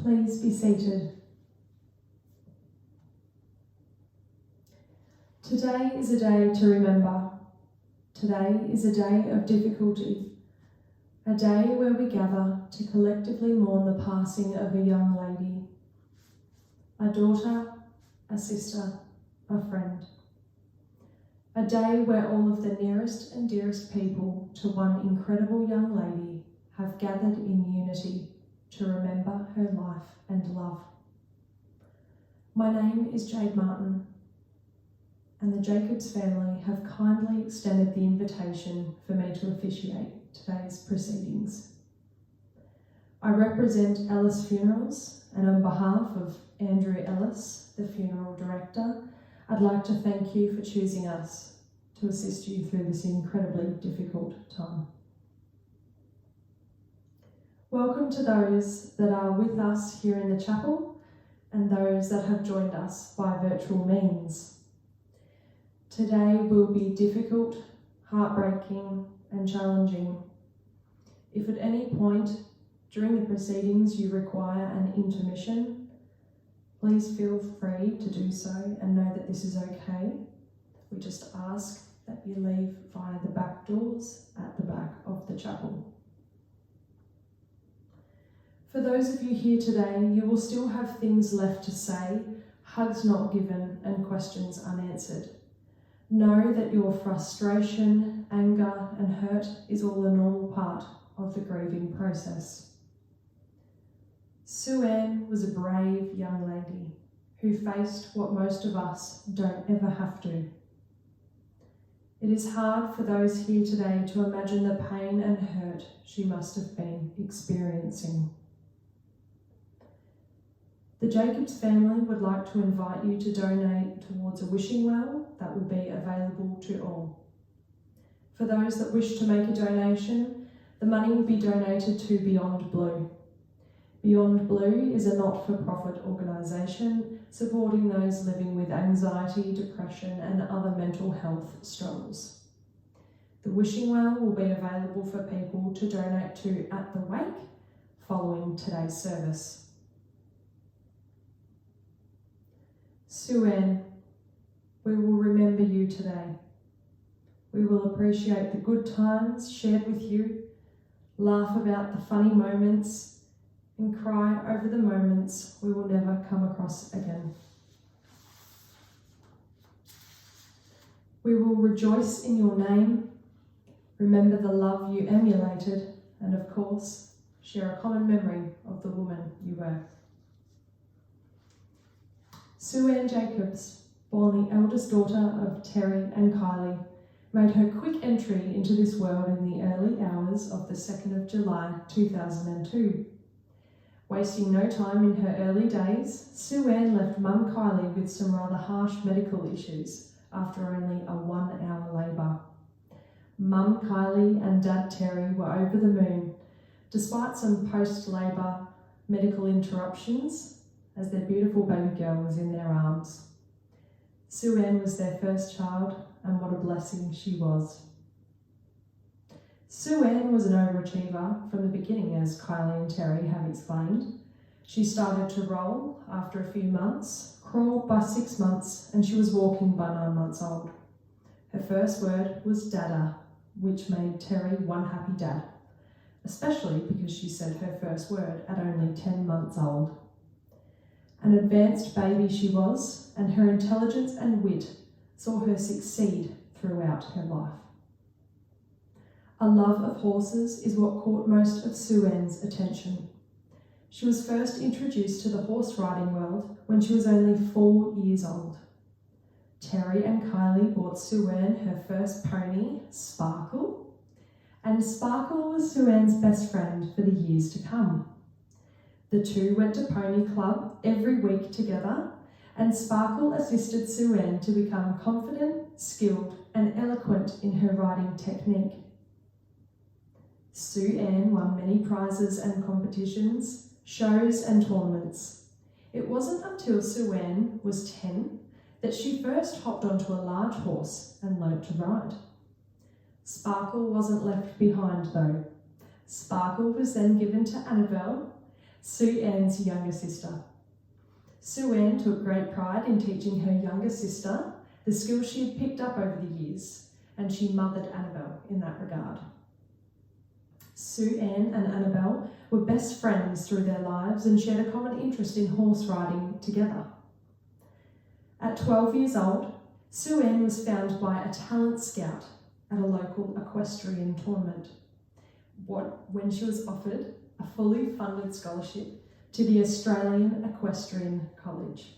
Please be seated. Today is a day to remember. Today is a day of difficulty, a day where we gather to collectively mourn the passing of a young lady, a daughter, a sister, a friend. A day where all of the nearest and dearest people to one incredible young lady have gathered in unity to remember her life and love. My name is Jade Martin, and the Jacobs family have kindly extended the invitation for me to officiate today's proceedings. I represent Ellis Funerals, and on behalf of Andrew Ellis, the funeral director, I'd like to thank you for choosing us to assist you through this incredibly difficult time. Welcome to those that are with us here in the chapel and those that have joined us by virtual means. Today will be difficult, heartbreaking, and challenging. If at any point during the proceedings you require an intermission, please feel free to do so and know that this is okay. We just ask that you leave via the back doors at the back of the chapel. For those of you here today, you will still have things left to say, hugs not given, and questions unanswered. Know that your frustration, anger, and hurt is all a normal part of the grieving process. Sue Ann was a brave young lady who faced what most of us don't ever have to. It is hard for those here today to imagine the pain and hurt she must have been experiencing. The Jacobs family would like to invite you to donate towards a wishing well that will be available to all. For those that wish to make a donation, the money will be donated to Beyond Blue. Beyond Blue is a not-for-profit organisation supporting those living with anxiety, depression and other mental health struggles. The wishing well will be available for people to donate to at the wake following today's service. Sue Ann, we will remember you today. We will appreciate the good times shared with you, laugh about the funny moments, and cry over the moments we will never come across again. We will rejoice in your name, remember the love you emulated, and of course, share a common memory of the woman you were. Sue Ann Jacobs, born the eldest daughter of Terry and Kylie, made her quick entry into this world in the early hours of the 2nd of July 2002. Wasting no time in her early days, Sue Ann left Mum Kylie with some rather harsh medical issues after only a 1-hour labour. Mum Kylie and Dad Terry were over the moon, despite some post-labour medical interruptions, as their beautiful baby girl was in their arms. Sue Ann was their first child, and what a blessing she was. Sue Ann was an overachiever from the beginning, as Kylie and Terry have explained. She started to roll after a few months, crawled by 6 months, and she was walking by 9 months old. Her first word was Dada, which made Terry one happy dad, especially because she said her first word at only 10 months old. An advanced baby she was, and her intelligence and wit saw her succeed throughout her life. A love of horses is what caught most of Sue Ann's attention. She was first introduced to the horse riding world when she was only 4 years old. Terry and Kylie bought Sue Ann her first pony, Sparkle, and Sparkle was Sue Ann's best friend for the years to come. The two went to Pony Club every week together, and Sparkle assisted Sue Ann to become confident, skilled, and eloquent in her riding technique. Sue Ann won many prizes and competitions, shows and tournaments. It wasn't until Sue Ann was 10 that she first hopped onto a large horse and learnt to ride. Sparkle wasn't left behind though. Sparkle was then given to Annabelle, Sue Ann's younger sister. Sue Ann took great pride in teaching her younger sister the skills she had picked up over the years, and she mothered Annabelle in that regard. Sue Ann and Annabelle were best friends through their lives and shared a common interest in horse riding together. At 12 years old, Sue Ann was found by a talent scout at a local equestrian tournament when she was offered a fully funded scholarship to the Australian Equestrian College.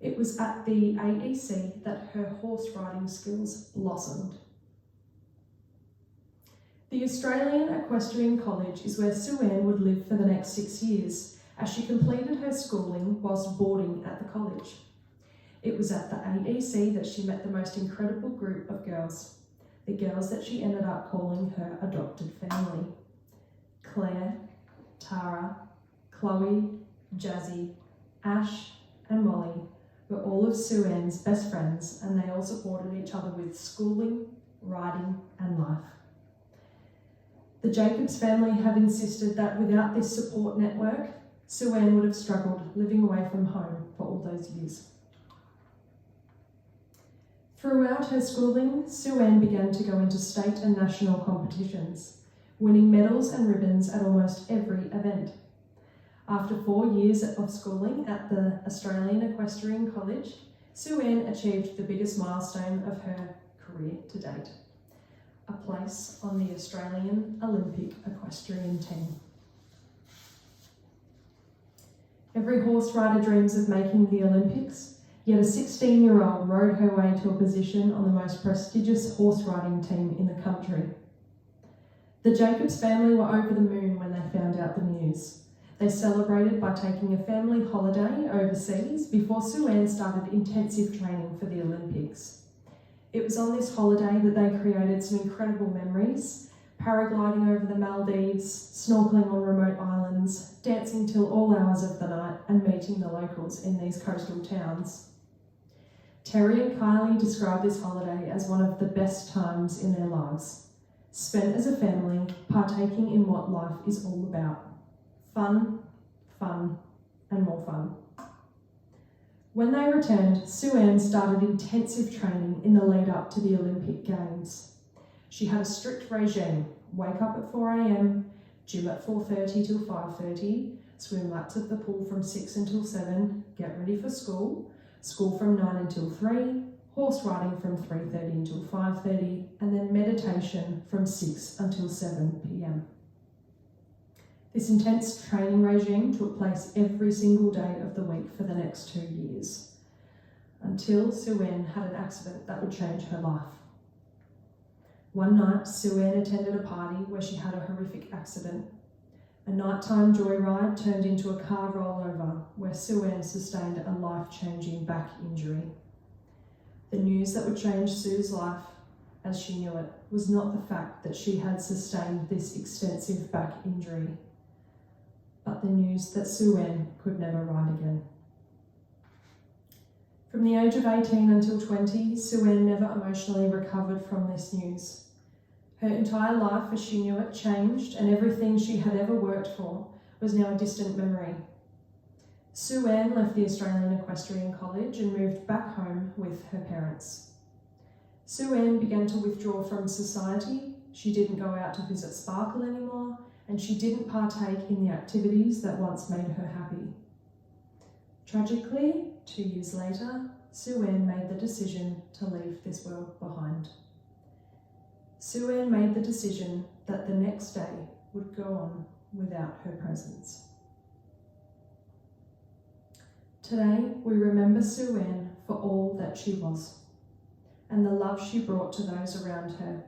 It was at the AEC that her horse riding skills blossomed. The Australian Equestrian College is where Sue Ann would live for the next 6 years as she completed her schooling whilst boarding at the college. It was at the AEC that she met the most incredible group of girls, the girls that she ended up calling her adopted family. Claire, Tara, Chloe, Jazzy, Ash and Molly were all of Sue Ann's best friends, and they all supported each other with schooling, riding and life. The Jacobs family have insisted that without this support network, Sue Ann would have struggled living away from home for all those years. Throughout her schooling, Sue Ann began to go into state and national competitions, winning medals and ribbons at almost every event. After 4 years of schooling at the Australian Equestrian College, Sue Ann achieved the biggest milestone of her career to date, a place on the Australian Olympic equestrian team. Every horse rider dreams of making the Olympics, yet a 16-year-old rode her way to a position on the most prestigious horse riding team in the country. The Jacobs family were over the moon when they found out the news. They celebrated by taking a family holiday overseas before Sue Ann started intensive training for the Olympics. It was on this holiday that they created some incredible memories, paragliding over the Maldives, snorkeling on remote islands, dancing till all hours of the night, and meeting the locals in these coastal towns. Terry and Kylie describe this holiday as one of the best times in their lives, spent as a family, partaking in what life is all about. Fun, fun, and more fun. When they returned, Sue Ann started intensive training in the lead up to the Olympic Games. She had a strict regime: wake up at 4 a.m, gym at 4:30 till 5:30, swim laps at the pool from 6 until 7, get ready for school from 9 until 3, horse riding from 3:30 until 5:30, and then meditation from 6 until 7 p.m. This intense training regime took place every single day of the week for the next 2 years, until Sue Ann had an accident that would change her life. One night, Sue Ann attended a party where she had a horrific accident. A nighttime joyride turned into a car rollover where Sue Ann sustained a life-changing back injury. The news that would change Sue's life, as she knew it, was not the fact that she had sustained this extensive back injury, but the news that Sue Ann could never ride again. From the age of 18 until 20, Sue Ann never emotionally recovered from this news. Her entire life as she knew it changed, and everything she had ever worked for was now a distant memory. Sue Ann left the Australian Equestrian College and moved back home with her parents. Sue Ann began to withdraw from society. She didn't go out to visit Sparkle anymore, and she didn't partake in the activities that once made her happy. Tragically, 2 years later, Sue Ann made the decision to leave this world behind. Sue Ann made the decision that the next day would go on without her presence. Today, we remember Sue Ann for all that she was, and the love she brought to those around her.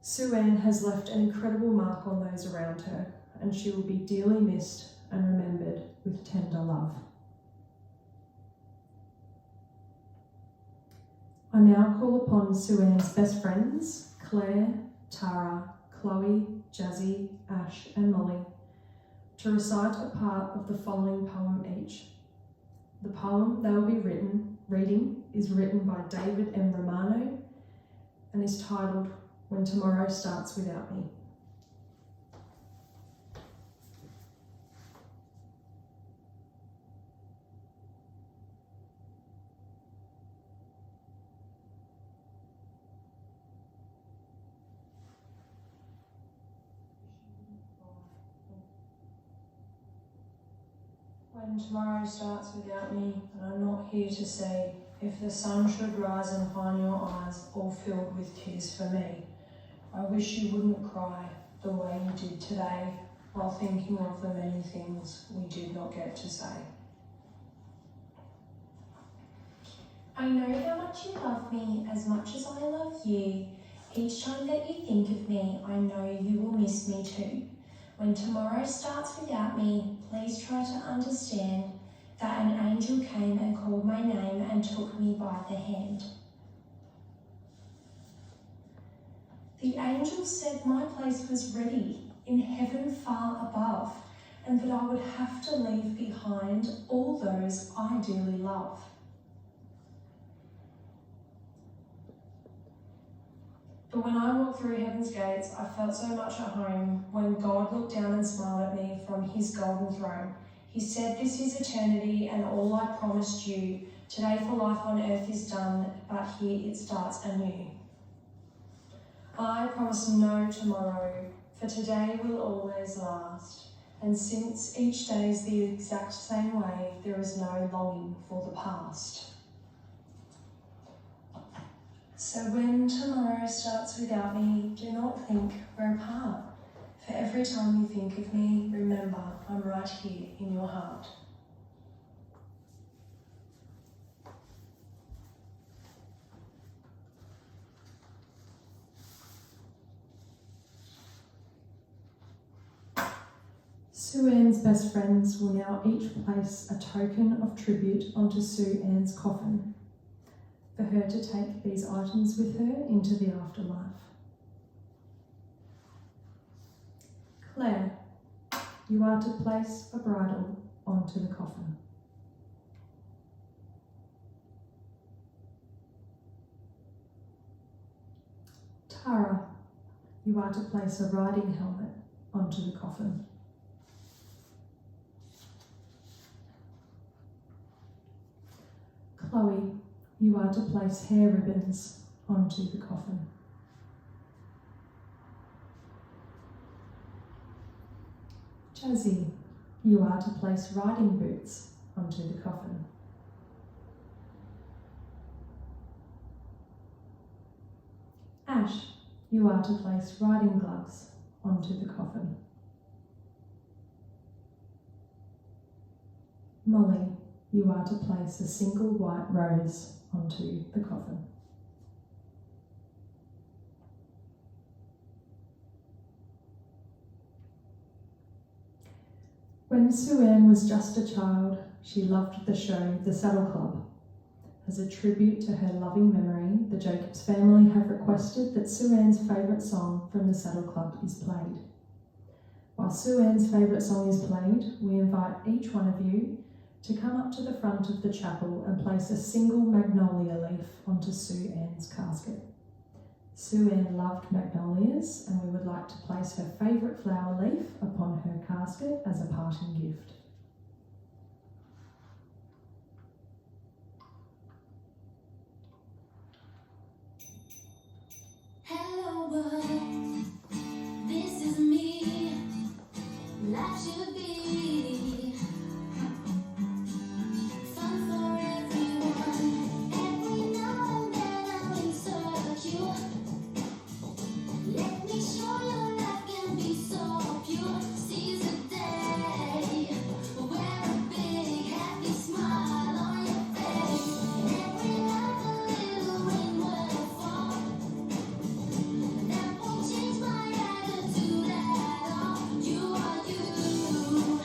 Sue Ann has left an incredible mark on those around her, and she will be dearly missed and remembered with tender love. I now call upon Sue Ann's best friends, Claire, Tara, Chloe, Jazzy, Ash and Molly, to recite a part of the following poem each. The poem they will be reading is written by David M. Romano and is titled When Tomorrow Starts Without Me. When tomorrow starts without me, and I'm not here to say, if the sun should rise and find your eyes all filled with tears for me, I wish you wouldn't cry the way you did today, while thinking of the many things we did not get to say. I know how much you love me as much as I love you. Each time that you think of me, I know you will miss me too. When tomorrow starts without me, please try to understand that an angel came and called my name and took me by the hand. The angel said my place was ready in heaven far above, and that I would have to leave behind all those I dearly love. But when I walked through heaven's gates, I felt so much at home when God looked down and smiled at me from his golden throne. He said, "This is eternity and all I promised you. Today for life on earth is done, but here it starts anew. I promise no tomorrow, for today will always last. And since each day is the exact same way, there is no longing for the past." So when tomorrow starts without me, do not think we're apart. For every time you think of me, remember I'm right here in your heart. Sue Ann's best friends will now each place a token of tribute onto Sue Ann's coffin, for her to take these items with her into the afterlife. Claire, you are to place a bridle onto the coffin. Tara, you are to place a riding helmet onto the coffin. Chloe, you are to place hair ribbons onto the coffin. Jazzy, you are to place riding boots onto the coffin. Ash, you are to place riding gloves onto the coffin. Molly, you are to place a single white rose onto the coffin. When Sue Ann was just a child, she loved the show The Saddle Club. As a tribute to her loving memory, the Jacobs family have requested that Sue Ann's favourite song from The Saddle Club is played. While Sue Ann's favourite song is played, we invite each one of you to come up to the front of the chapel and place a single magnolia leaf onto Sue Ann's casket. Sue Ann loved magnolias, and we would like to place her favourite flower leaf upon her casket as a parting gift. Hello world, this is me. Life should be fun for everyone. Every now and then I'll insert you. Let me show you life can be so pure. Seize the day, wear a big happy smile on your face. Every night a little rain will fall. That won't change my attitude at all. You are you.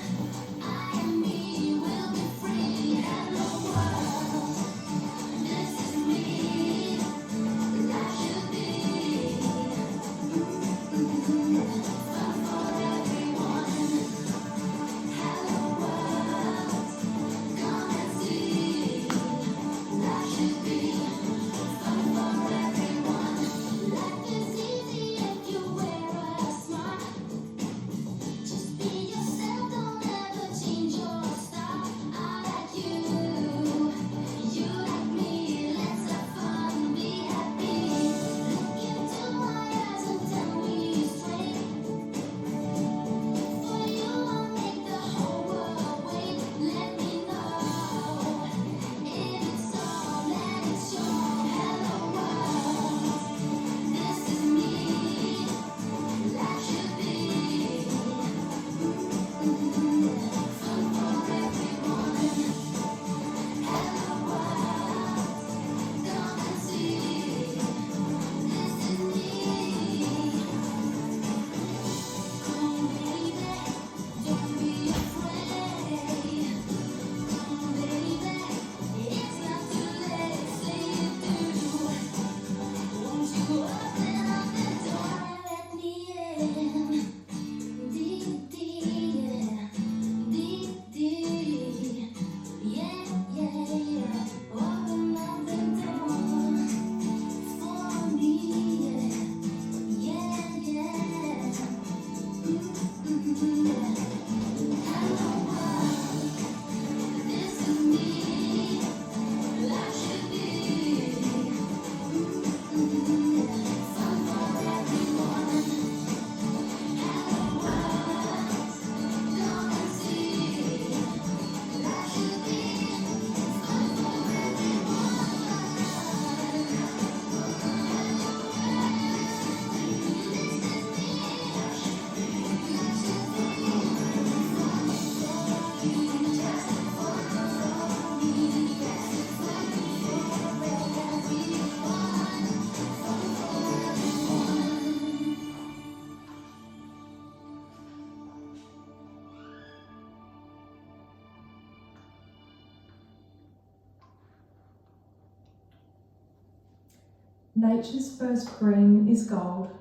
Nature's first green is gold,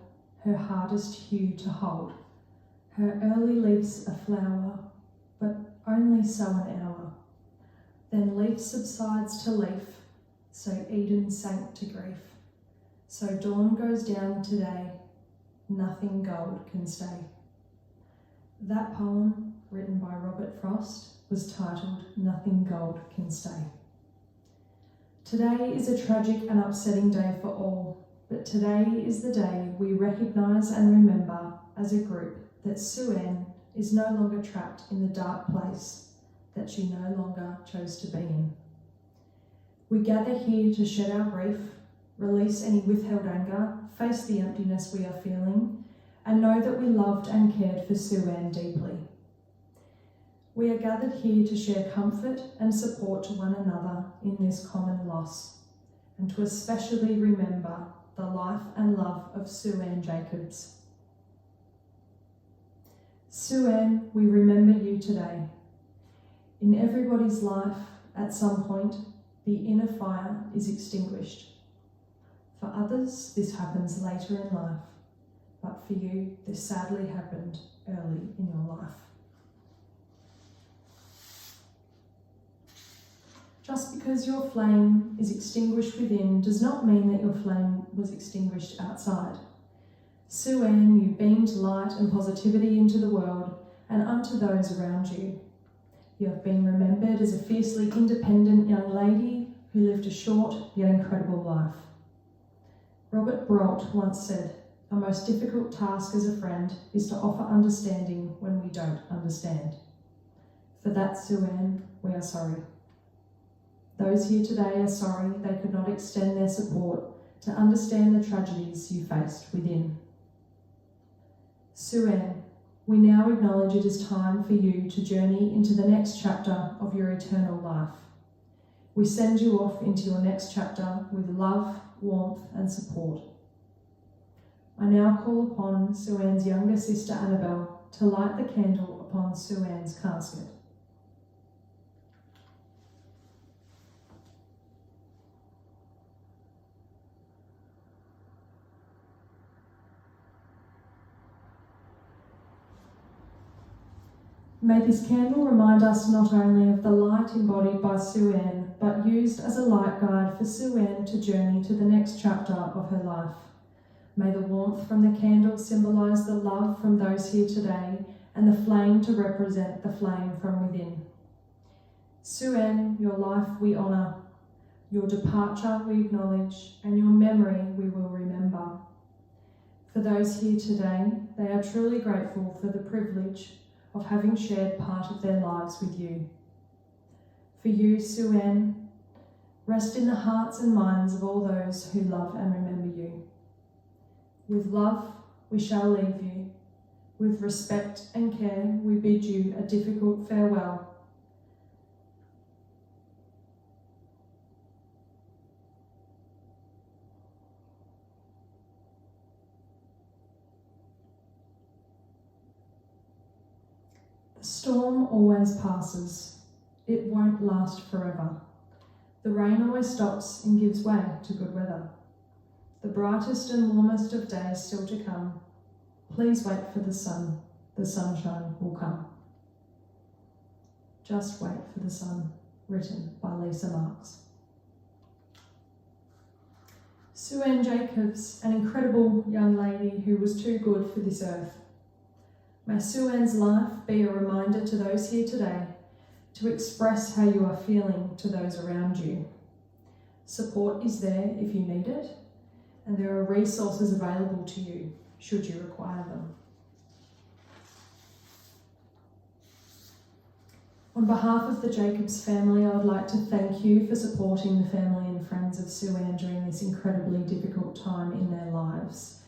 her hardest hue to hold. Her early leaf's a flower, but only so an hour. Then leaf subsides to leaf, so Eden sank to grief. So dawn goes down today, nothing gold can stay. That poem, written by Robert Frost, was titled Nothing Gold Can Stay. Today is a tragic and upsetting day for all, but today is the day we recognise and remember as a group that Sue-Ann is no longer trapped in the dark place that she no longer chose to be in. We gather here to shed our grief, release any withheld anger, face the emptiness we are feeling, and know that we loved and cared for Sue-Ann deeply. We are gathered here to share comfort and support to one another in this common loss, and to especially remember the life and love of Sue-Ann Jacobs. Sue-Ann, we remember you today. In everybody's life, at some point, the inner fire is extinguished. For others, this happens later in life, but for you, this sadly happened early in your life. Just because your flame is extinguished within does not mean that your flame was extinguished outside. Sue-Ann, you beamed light and positivity into the world and unto those around you. You have been remembered as a fiercely independent young lady who lived a short yet incredible life. Robert Brault once said, "A most difficult task as a friend is to offer understanding when we don't understand." For that, Sue-Ann, we are sorry. Those here today are sorry they could not extend their support to understand the tragedies you faced within. Sue-Ann, we now acknowledge it is time for you to journey into the next chapter of your eternal life. We send you off into your next chapter with love, warmth and support. I now call upon Sue-Ann's younger sister Annabelle to light the candle upon Sue-Ann's casket. May this candle remind us not only of the light embodied by Sue-Ann, but used as a light guide for Sue-Ann to journey to the next chapter of her life. May the warmth from the candle symbolise the love from those here today, and the flame to represent the flame from within. Sue-Ann, your life we honour, your departure we acknowledge, and your memory we will remember. For those here today, they are truly grateful for the privilege of having shared part of their lives with you. For you, Sue-Ann, rest in the hearts and minds of all those who love and remember you. With love, we shall leave you. With respect and care, we bid you a difficult farewell. The storm always passes. It won't last forever. The rain always stops and gives way to good weather. The brightest and warmest of days still to come. Please wait for the sun. The sunshine will come. Just wait for the sun. Written by Lisa Marks. Sue-Ann Jacobs, an incredible young lady who was too good for this earth. May Sue-Ann's life be a reminder to those here today to express how you are feeling to those around you. Support is there if you need it, and there are resources available to you should you require them. On behalf of the Jacobs family, I would like to thank you for supporting the family and friends of Sue-Ann during this incredibly difficult time in their lives.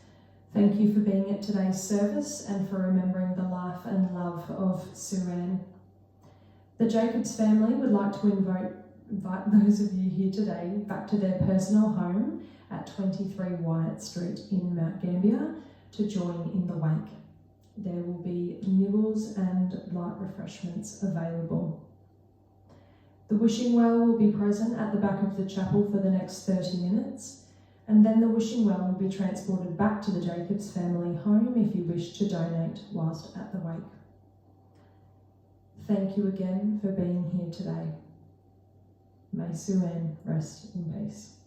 Thank you for being at today's service and for remembering the life and love of Sue-Ann. The Jacobs family would like to invite those of you here today back to their personal home at 23 Wyatt Street in Mount Gambier to join in the wake. There will be nibbles and light refreshments available. The wishing well will be present at the back of the chapel for the next 30 minutes, and then the wishing well will be transported back to the Jacobs family home if you wish to donate whilst at the wake. Thank you again for being here today. May Sue Ann rest in peace.